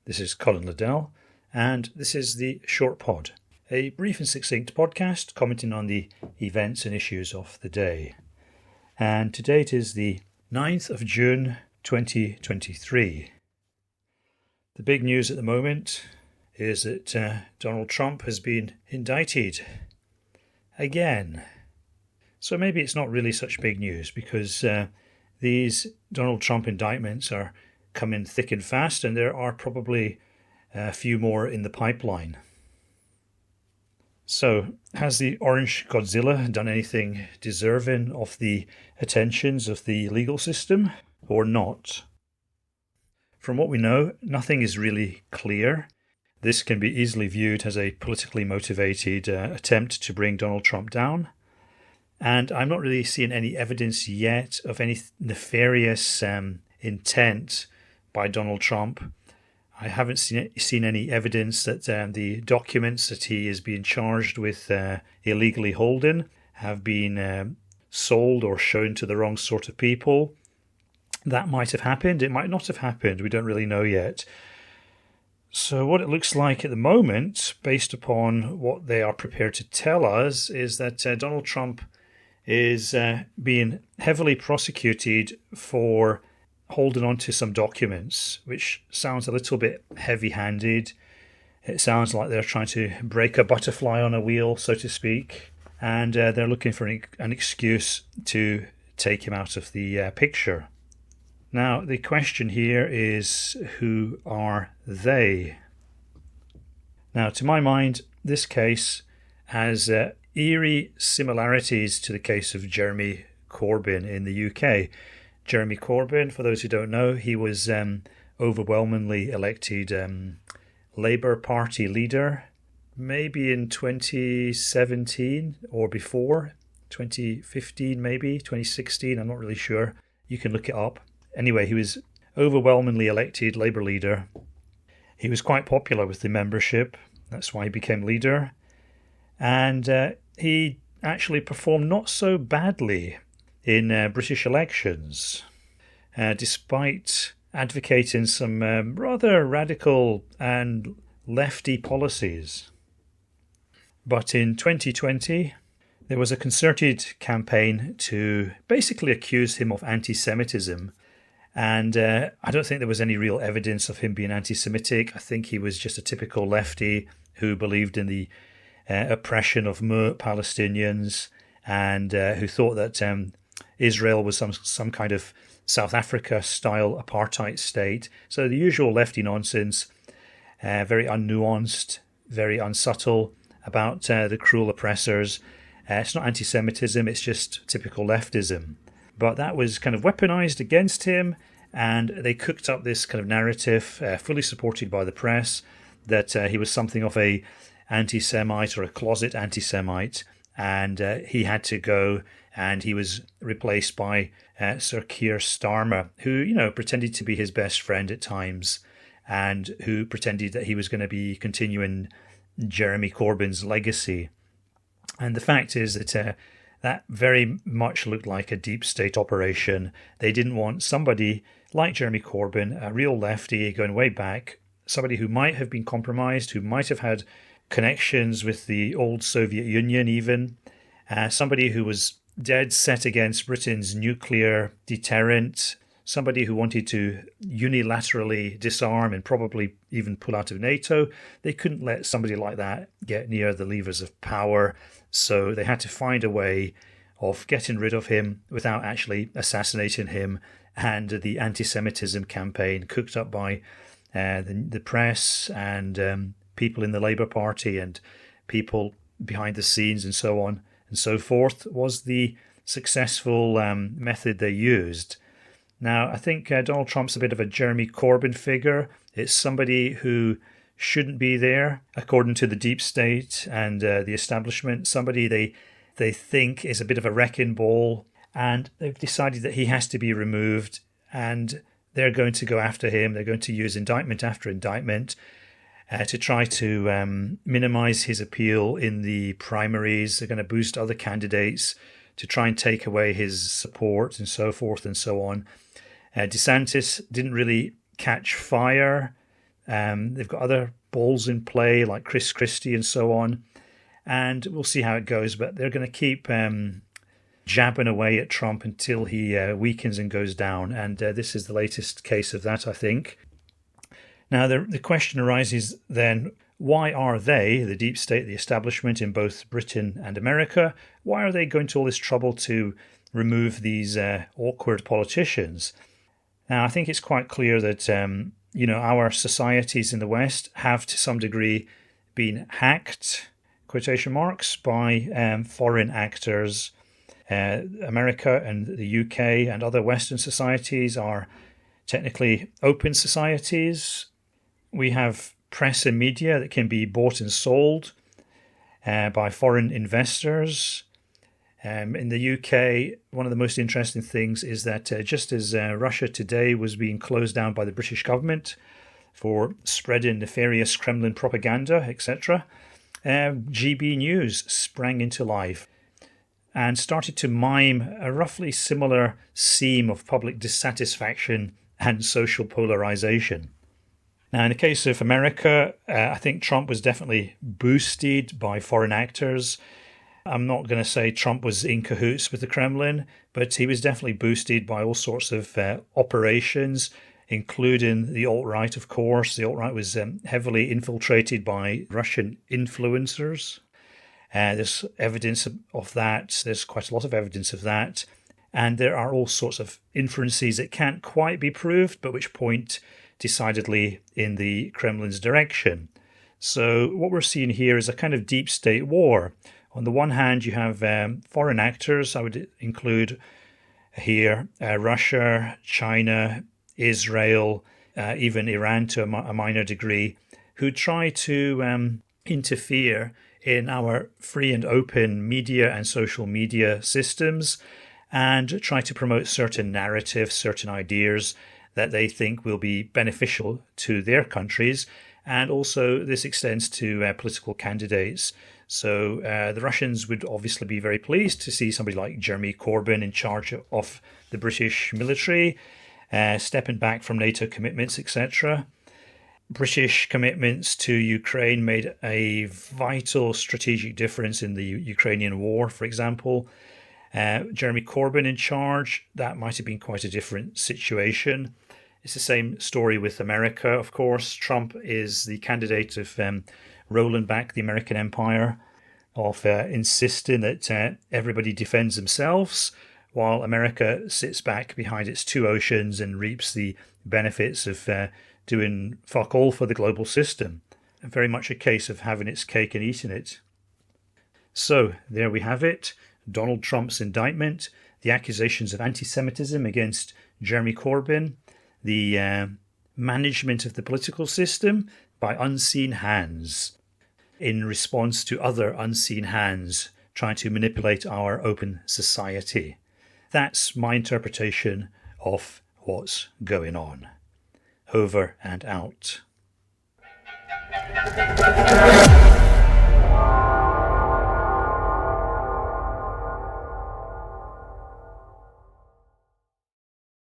This is Colin Liddell, and this is the Shortpod, a brief and succinct podcast commenting on the events and issues of the day. And today it is the 9th of June 2023. The big news at the moment is that Donald Trump has been indicted again. So maybe it's not really such big news because these Donald Trump indictments are coming thick and fast, and there are probably a few more in the pipeline. So, has the Orange Godzilla done anything deserving of the attentions of the legal system, or not? From what we know, nothing is really clear. This can be easily viewed as a politically motivated attempt to bring Donald Trump down. And I'm not really seeing any evidence yet of any nefarious intent by Donald Trump. I haven't seen any evidence that the documents that he is being charged with illegally holding have been sold or shown to the wrong sort of people. That might have happened. It might not have happened. We don't really know yet. So what it looks like at the moment, based upon what they are prepared to tell us, is that Donald Trump is being heavily prosecuted for holding on to some documents, which sounds a little bit heavy-handed. It sounds like they're trying to break a butterfly on a wheel, so to speak, and they're looking for an excuse to take him out of the picture. Now, the question here is, who are they? Now, to my mind, this case has eerie similarities to the case of Jeremy Corbyn in the UK. Jeremy Corbyn, for those who don't know, he was overwhelmingly elected Labour Party leader, maybe in 2017 or before, 2015 maybe, 2016, I'm not really sure. You can look it up. Anyway, he was overwhelmingly elected Labour leader. He was quite popular with the membership, that's why he became leader. And he actually performed not so badly in British elections, despite advocating some rather radical and lefty policies. But in 2020, there was a concerted campaign to basically accuse him of anti-Semitism. And I don't think there was any real evidence of him being anti-Semitic. I think he was just a typical lefty who believed in the oppression of Palestinians and who thought that Israel was some kind of South Africa-style apartheid state. So the usual lefty nonsense, very unnuanced, very unsubtle about the cruel oppressors. It's not anti-Semitism, it's just typical leftism. But that was kind of weaponized against him, and they cooked up this kind of narrative, fully supported by the press, that he was something of a anti-Semite or a closet anti-Semite, and he had to go, and he was replaced by Sir Keir Starmer, who, pretended to be his best friend at times, and who pretended that he was going to be continuing Jeremy Corbyn's legacy. And the fact is that that very much looked like a deep state operation. They didn't want somebody like Jeremy Corbyn, a real lefty going way back, somebody who might have been compromised, who might have had connections with the old Soviet Union even, somebody who was dead set against Britain's nuclear deterrent, somebody who wanted to unilaterally disarm and probably even pull out of NATO. They couldn't let somebody like that get near the levers of power, so they had to find a way of getting rid of him without actually assassinating him. And the anti-Semitism campaign cooked up by the press and people in the Labour Party and people behind the scenes and so on and so forth was the successful method they used. Now, I think Donald Trump's a bit of a Jeremy Corbyn figure. It's somebody who shouldn't be there, according to the deep state and the establishment. Somebody they think is a bit of a wrecking ball, and they've decided that he has to be removed, and they're going to go after him. They're going to use indictment after indictment to try to minimize his appeal in the primaries. They're going to boost other candidates to try and take away his support and so forth and so on. DeSantis didn't really catch fire They've got other balls in play like Chris Christie and so on. And we'll see how it goes. But they're going to keep jabbing away at Trump until he weakens and goes down. And this is the latest case of that, I think. Now, the question arises then, why are they, the deep state, the establishment in both Britain and America, why are they going to all this trouble to remove these awkward politicians? Now, I think it's quite clear that, our societies in the West have to some degree been hacked, quotation marks, by foreign actors. America and the UK and other Western societies are technically open societies. We have press and media that can be bought and sold by foreign investors. In the UK, one of the most interesting things is that just as Russia today was being closed down by the British government for spreading nefarious Kremlin propaganda, etc., GB News sprang into life and started to mime a roughly similar seam of public dissatisfaction and social polarization. Now, in the case of America, I think Trump was definitely boosted by foreign actors. I'm not going to say Trump was in cahoots with the Kremlin, but he was definitely boosted by all sorts of operations, including the alt-right, of course. The alt-right was heavily infiltrated by Russian influencers. There's evidence of that. There's quite a lot of evidence of that. And there are all sorts of inferences that can't quite be proved, but which point decidedly in the Kremlin's direction. So what we're seeing here is a kind of deep state war. On the one hand, you have foreign actors. I would include here Russia, China, Israel, even Iran to a minor degree, who try to interfere in our free and open media and social media systems and try to promote certain narratives, certain ideas that they think will be beneficial to their countries. And also this extends to political candidates. So the Russians would obviously be very pleased to see somebody like Jeremy Corbyn in charge of the British military, stepping back from NATO commitments, etc. British commitments to Ukraine made a vital strategic difference in the Ukrainian war, for example. Jeremy Corbyn in charge, that might have been quite a different situation. It's the same story with America, of course. Trump is the candidate of rolling back the American empire, of insisting that everybody defends themselves, while America sits back behind its two oceans and reaps the benefits of doing fuck all for the global system. Very much a case of having its cake and eating it. So, there we have it. Donald Trump's indictment, the accusations of anti-Semitism against Jeremy Corbyn, the management of the political system by unseen hands in response to other unseen hands trying to manipulate our open society. That's my interpretation of what's going on. Over and out.